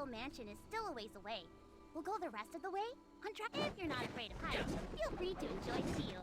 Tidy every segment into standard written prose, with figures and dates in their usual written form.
mansion is still a ways away. We'll go the rest of the way on track. If you're not afraid of heights, feel free to enjoy the view.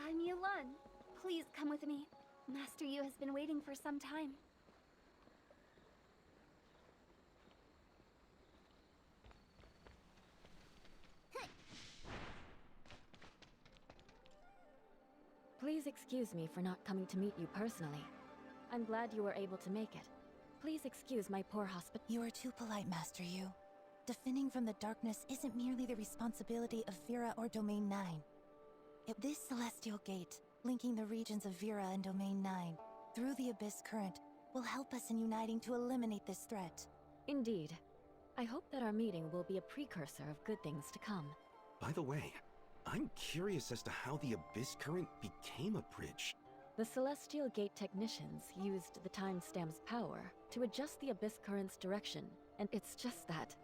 I'm Yulan. Please come with me. Master Yu has been waiting for some time. Please excuse me for not coming to meet you personally. I'm glad you were able to make it. Please excuse my poor You are too polite, Master Yu. Defending from the darkness isn't merely the responsibility of Vera or Domain 9. This celestial gate, linking the regions of Vera and Domain 9, through the Abyss Current, will help us in uniting to eliminate this threat. Indeed. I hope that our meeting will be a precursor of good things to come. By the way, I'm curious as to how the Abyss Current became a bridge. The Celestial Gate technicians used the timestamp's power to adjust the Abyss Current's direction, and it's just that.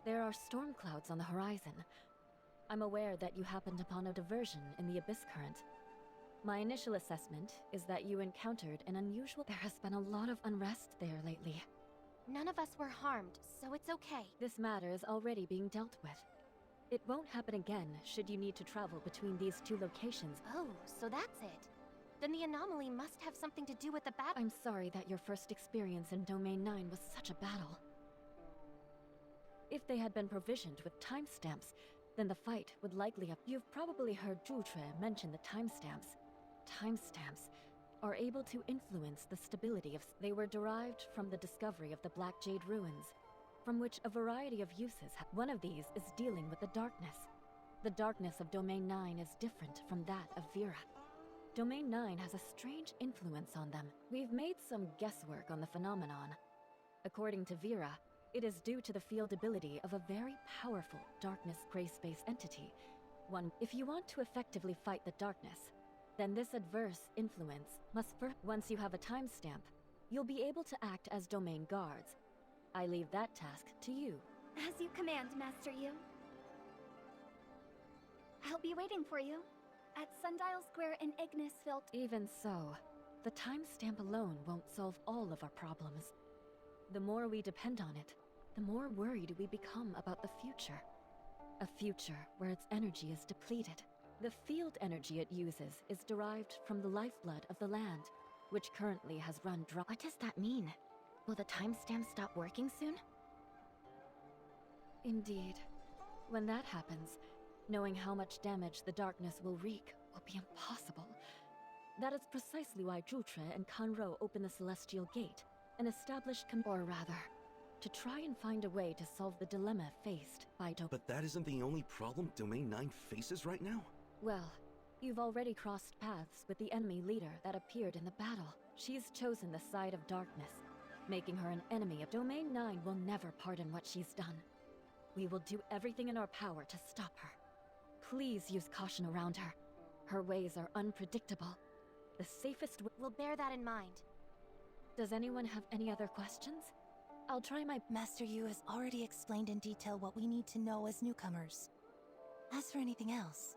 There are storm clouds on the horizon. I'm aware that you happened upon a diversion in the Abyss Current. My initial assessment is that you encountered an unusual... There has been a lot of unrest there lately. None of us were harmed, so it's okay. This matter is already being dealt with. It won't happen again should you need to travel between these two locations. Oh, so that's it. Then the anomaly must have something to do with the battle. I'm sorry that your first experience in Domain 9 was such a battle. If they had been provisioned with timestamps, then the fight would likely have... You've probably heard Zhutre mention the timestamps. Timestamps are able to influence the stability of... They were derived from the discovery of the Black Jade Ruins, from which a variety of uses... One of these is dealing with the darkness. The darkness of Domain 9 is different from that of Vera. Domain 9 has a strange influence on them. We've made some guesswork on the phenomenon. According to Vera, it is due to the field ability of a very powerful darkness gray space entity. If you want to effectively fight the darkness, then this adverse influence must first... Once you have a timestamp, you'll be able to act as domain guards. I leave that task to you. As you command, Master Yu. I'll be waiting for you at Sundial Square in Ignisfeld. Even so, the timestamp alone won't solve all of our problems. The more we depend on it, the more worried we become about the future. A future where its energy is depleted. The field energy it uses is derived from the lifeblood of the land, which currently has run dry. What does that mean? Will the timestamp stop working soon? Indeed. When that happens, knowing how much damage the darkness will wreak will be impossible. That is precisely why Zhutre and Kanro opened the Celestial Gate and established or rather, to try and find a way to solve the dilemma faced by But that isn't the only problem Domain 9 faces right now? Well, you've already crossed paths with the enemy leader that appeared in the battle. She's chosen the side of darkness, making her an enemy of Domain 9 will never pardon what she's done. We will do everything in our power to stop her. Please use caution around her. Her ways are unpredictable. The safest way— We'll bear that in mind. Does anyone have any other questions? I'll try my— Master Yu has already explained in detail what we need to know as newcomers. As for anything else,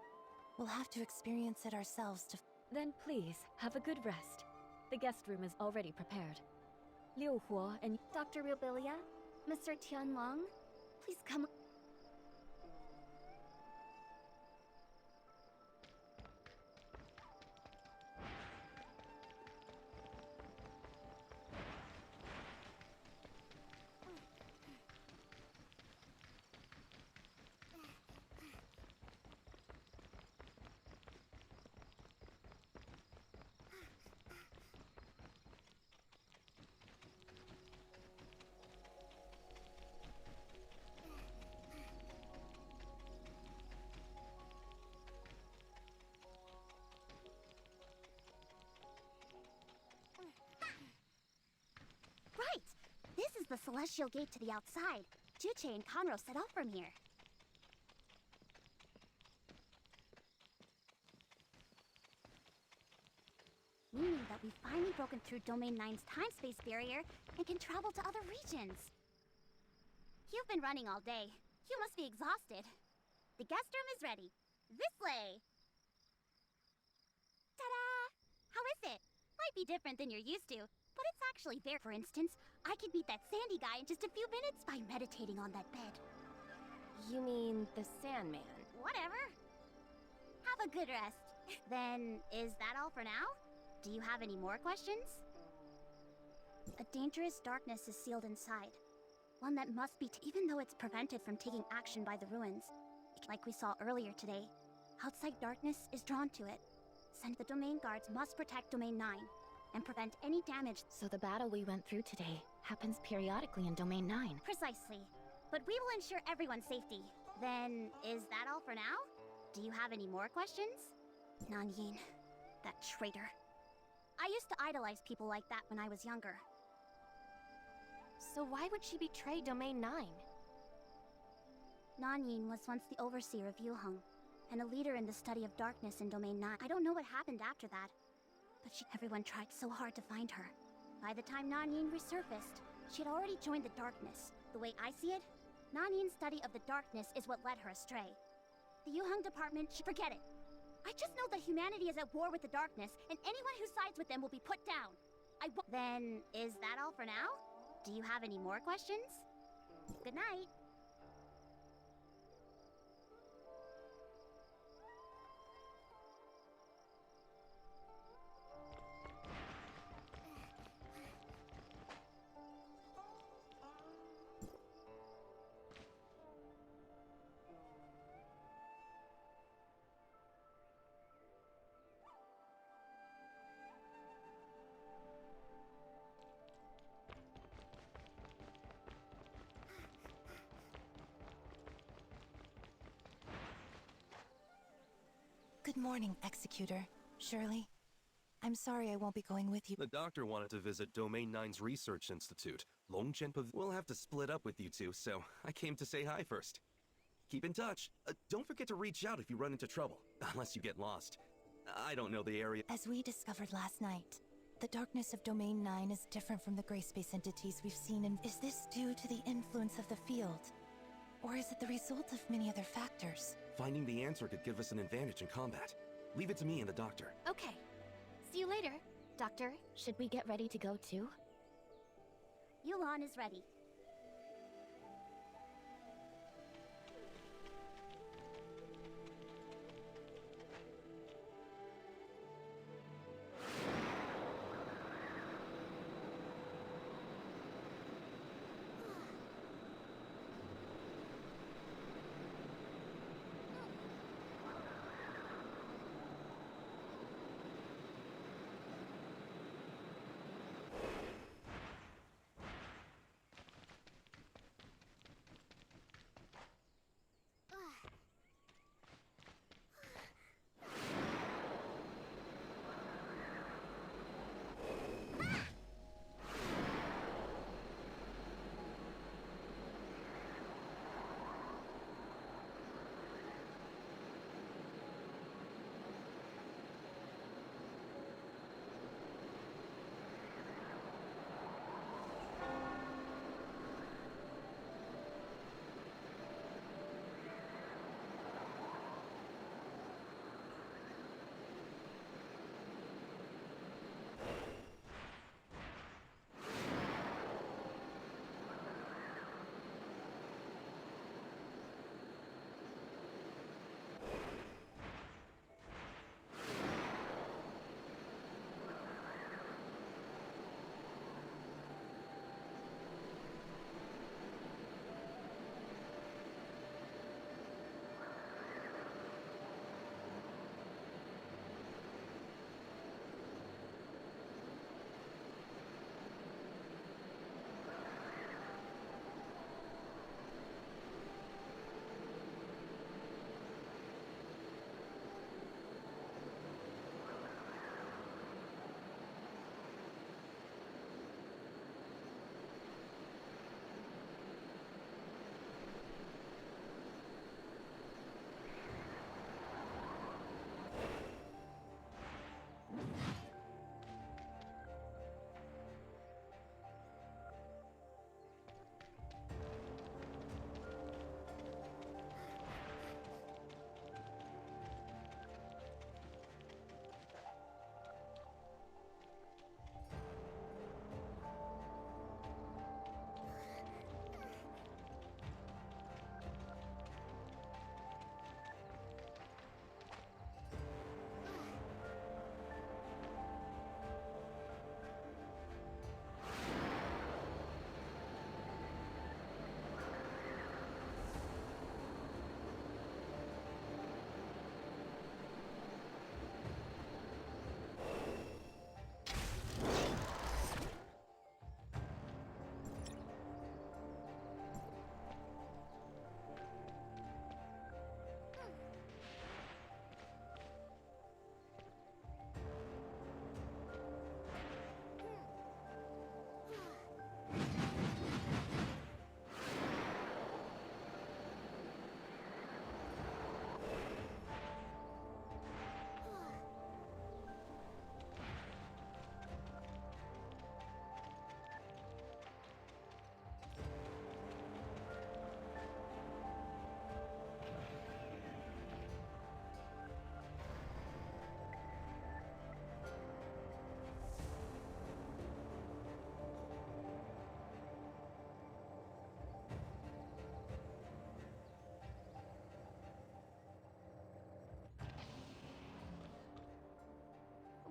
we'll have to experience it ourselves to— Then please, have a good rest. The guest room is already prepared. Liu Huo and— Dr. Rubilia, Mr. Tianlong, please come. Right! This is the Celestial Gate to the outside. Juche and Conro set off from here. Meaning that we've finally broken through Domain 9's time-space barrier and can travel to other regions. You've been running all day. You must be exhausted. The guest room is ready. This way! Ta-da! How is it? Might be different than you're used to, but it's actually there. For instance, I could beat that Sandy guy in just a few minutes by meditating on that bed. You mean the Sandman? Whatever. Have a good rest. Then, is that all for now? Do you have any more questions? A dangerous darkness is sealed inside. One that must be even though it's prevented from taking action by the ruins. Like we saw earlier today, outside darkness is drawn to it. Send the domain guards must protect Domain 9 and prevent any damage. So the battle we went through today happens periodically in Domain 9. Precisely. But we will ensure everyone's safety. Then, is that all for now? Do you have any more questions? Nanyin, that traitor. I used to idolize people like that when I was younger. So why would she betray Domain 9? Nanyin was once the overseer of Yuheng, and a leader in the study of darkness in Domain 9. I don't know what happened after that, but everyone tried so hard to find her. By the time Nanyin resurfaced, she had already joined the darkness. The way I see it, Nanyin's study of the darkness is what led her astray. The Yuheng department should forget it. I just know that humanity is at war with the darkness, and anyone who sides with them will be put down. Then, is that all for now? Do you have any more questions? Good night. Good morning, Executor. Shirley, I'm sorry I won't be going with you. The doctor wanted to visit Domain 9's research institute. Longchen We'll have to split up with you two, so I came to say hi first. Keep in touch. Don't forget to reach out if you run into trouble, unless you get lost. I don't know the area. As we discovered last night, the darkness of Domain 9 is different from the gray space entities we've seen in— Is this due to the influence of the field? Or is it the result of many other factors? Finding the answer could give us an advantage in combat. Leave it to me and the doctor. Okay. See you later. Doctor, Should we get ready to go too? Yulan is ready.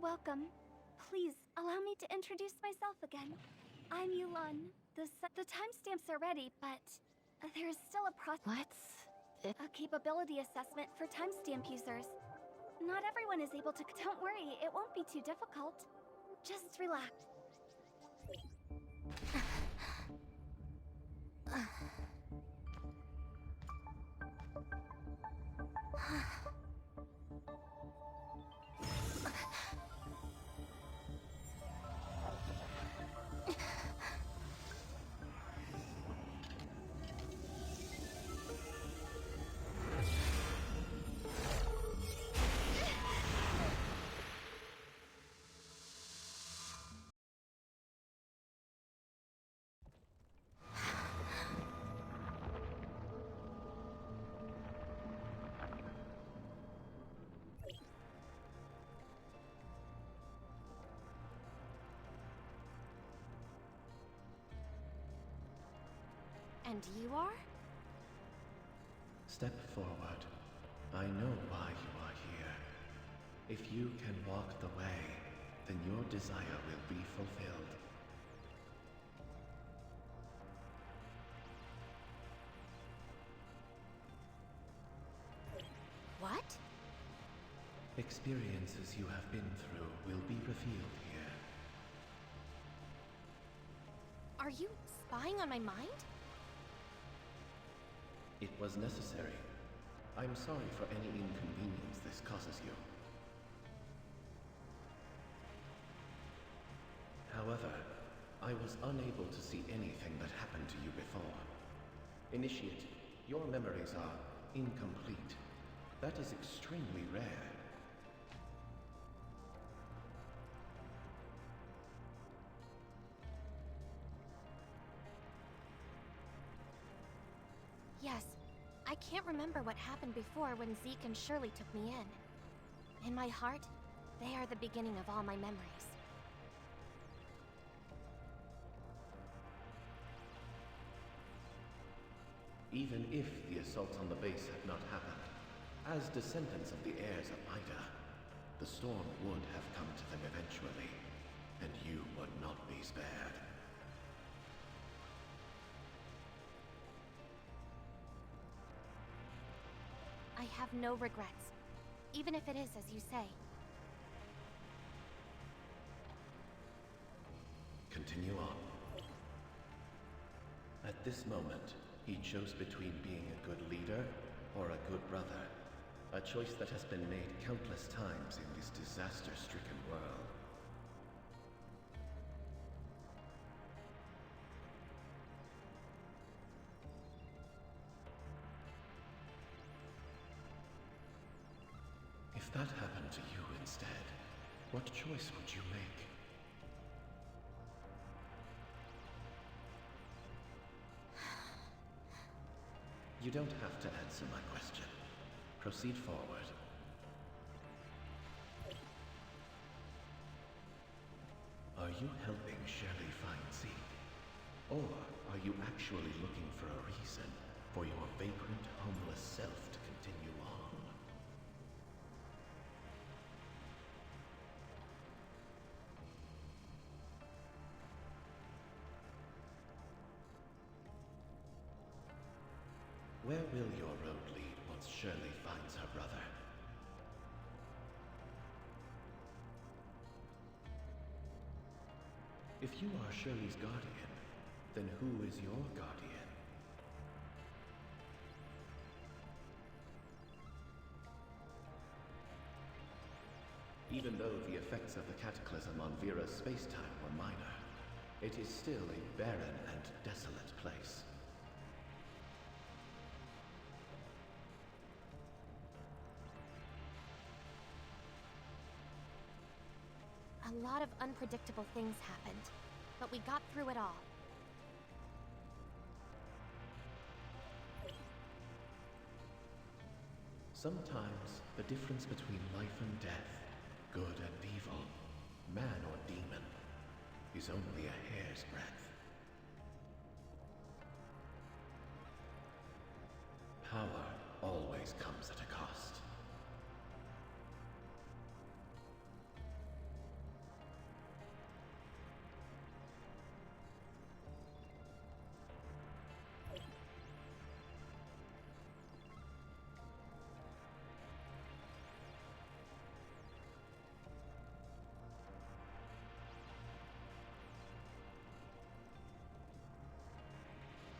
Welcome. Please, allow me to introduce myself again. I'm Yulan. The timestamps are ready, but there is still a a capability assessment for timestamp users. Not everyone is able to... Don't worry, it won't be too difficult. Just relax. And you are? Step forward. I know why you are here. If you can walk the way, then your desire will be fulfilled. What? Experiences you have been through will be revealed here. Are you spying on my mind? It was necessary. I'm sorry for any inconvenience this causes you. However, I was unable to see anything that happened to you before. Initiate, your memories are incomplete. That is extremely rare. Yes. I can't remember what happened before when Zeke and Shirley took me in. In my heart, they are the beginning of all my memories. Even if the assault on the base had not happened, as descendants of the heirs of Ida, the storm would have come to them eventually, and you would not be spared. I have no regrets, even if it is as you say. Continue on. At this moment, he chose between being a good leader or a good brother. A choice that has been made countless times in this disaster-stricken world. If that happened to you instead, what choice would you make? You don't have to answer my question. Proceed forward. Are you helping Shirley find Zeke? Or are you actually looking for a reason for your vagrant, homeless self to continue on? Where will your road lead once Shirley finds her brother? If you are Shirley's guardian, then who is your guardian? Even though the effects of the cataclysm on Vera's space-time were minor, it is still a barren and desolate place. A lot of unpredictable things happened, but we got through it all. Sometimes the difference between life and death, good and evil, man or demon, is only a hair's breadth. Power always comes at a cost.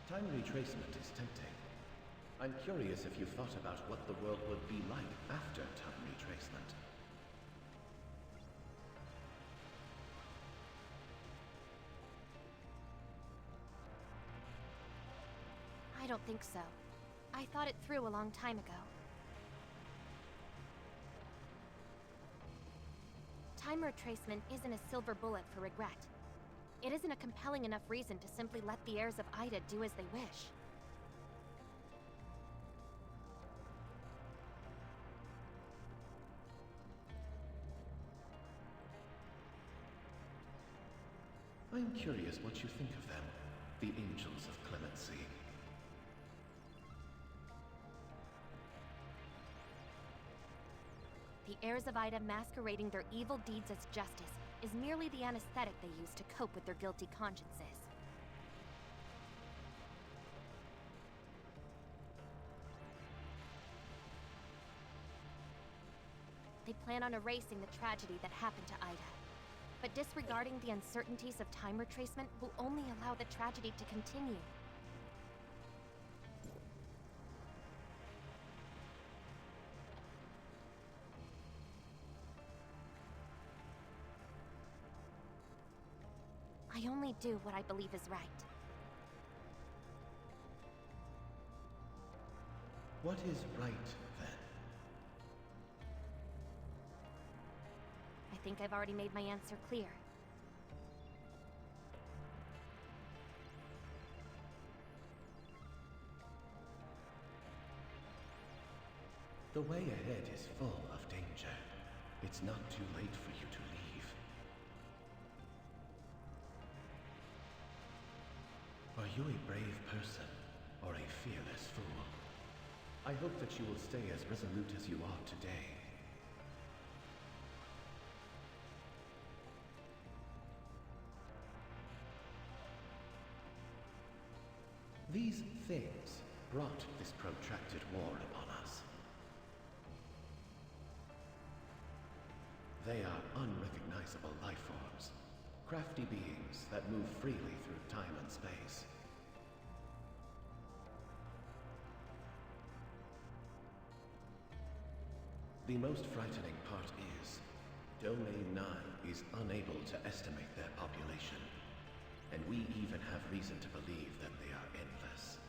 Time retracement is tempting. I'm curious if you've thought about what the world would be like after time retracement. I don't think so. I thought it through a long time ago. Time retracement isn't a silver bullet for regret. It isn't a compelling enough reason to simply let the heirs of Ida do as they wish. I'm curious what you think of them, the Angels of Clemency. The heirs of Ida masquerading their evil deeds as justice is merely the anesthetic they use to cope with their guilty consciences. They plan on erasing the tragedy that happened to Ida. But disregarding the uncertainties of time retracement will only allow the tragedy to continue. I only do what I believe is right. What is right, then? I think I've already made my answer clear. The way ahead is full of danger. It's not too late for you to leave. Are you a brave person, or a fearless fool? I hope that you will stay as resolute as you are today. These things brought this protracted war upon us. They are unrecognizable life forms, crafty beings that move freely through time and space. The most frightening part is, Domain 9 is unable to estimate their population, and we even have reason to believe that they are endless.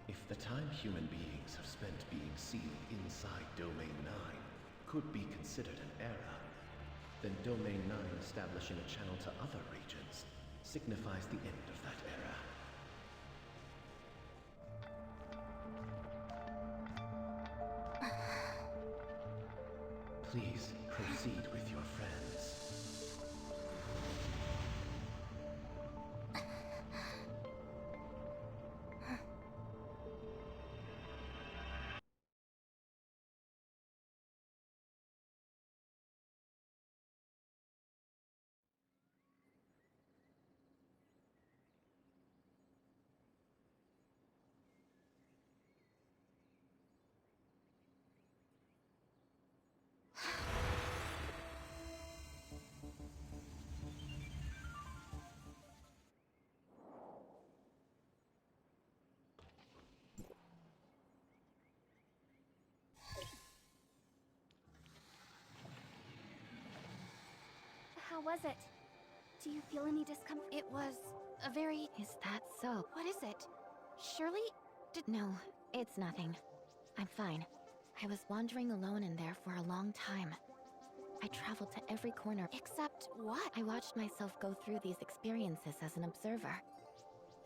If the time human beings have spent being sealed inside Domain 9 could be considered an era, then Domain 9 establishing a channel to other regions signifies the end of that era. Please proceed with your friends. How was it? Do you feel any discomfort? It was a very... Is that so? What is it? Shirley? No, it's nothing. I'm fine. I was wandering alone in there for a long time. I traveled to every corner. Except what? I watched myself go through these experiences as an observer.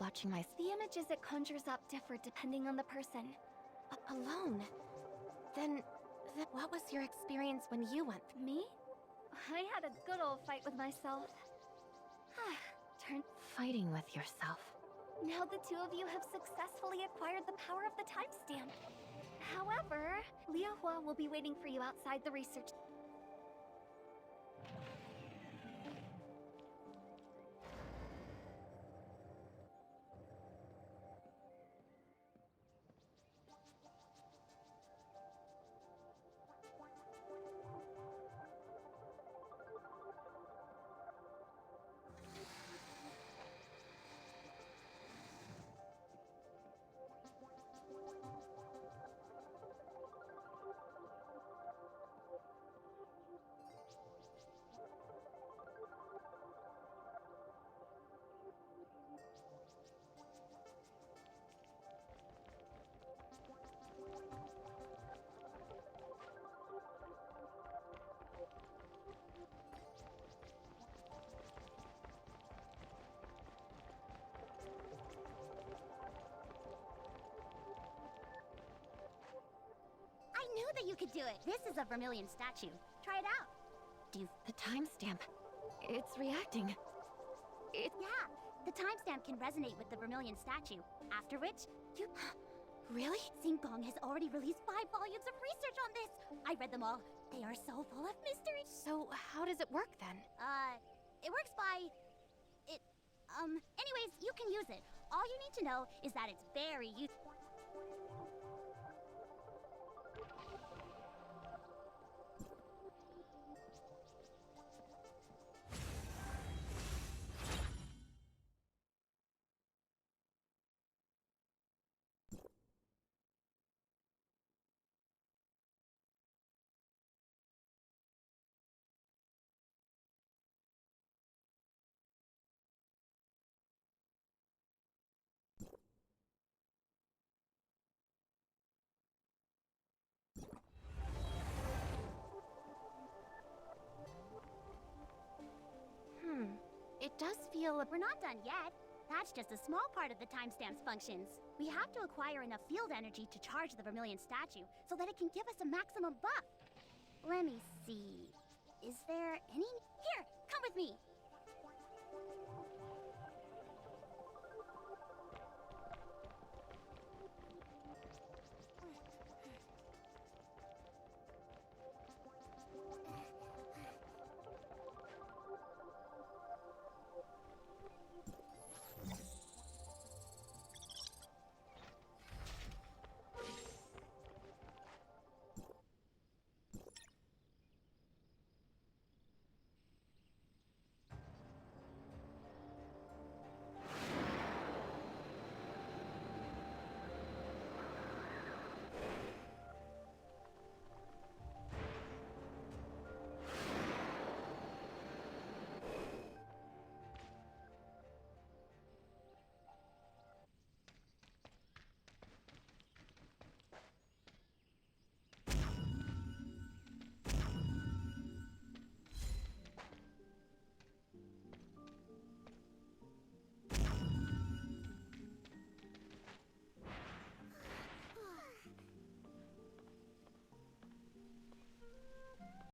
Watching my... The images it conjures up differ depending on the person. Alone? Then what was your experience when you went? Me? I had a good old fight with myself. Fighting with yourself. Now the two of you have successfully acquired the power of the timestamp. However, Liahua will be waiting for you outside the research. I knew that you could do it. This is a Vermilion statue. Try it out. The timestamp. It's reacting. Yeah, The timestamp can resonate with the Vermilion statue, after which you... Really? Singkong has already released 5 volumes of research on this! I read them all. They are so full of mystery. So, how does it work then? It works by... anyways, you can use it. All you need to know is that it's very useful. It does feel We're not done yet. That's just a small part of the timestamp's functions. We have to acquire enough field energy to charge the Vermilion statue so that it can give us a maximum buff. Let me see. Is there any... Here, come with me.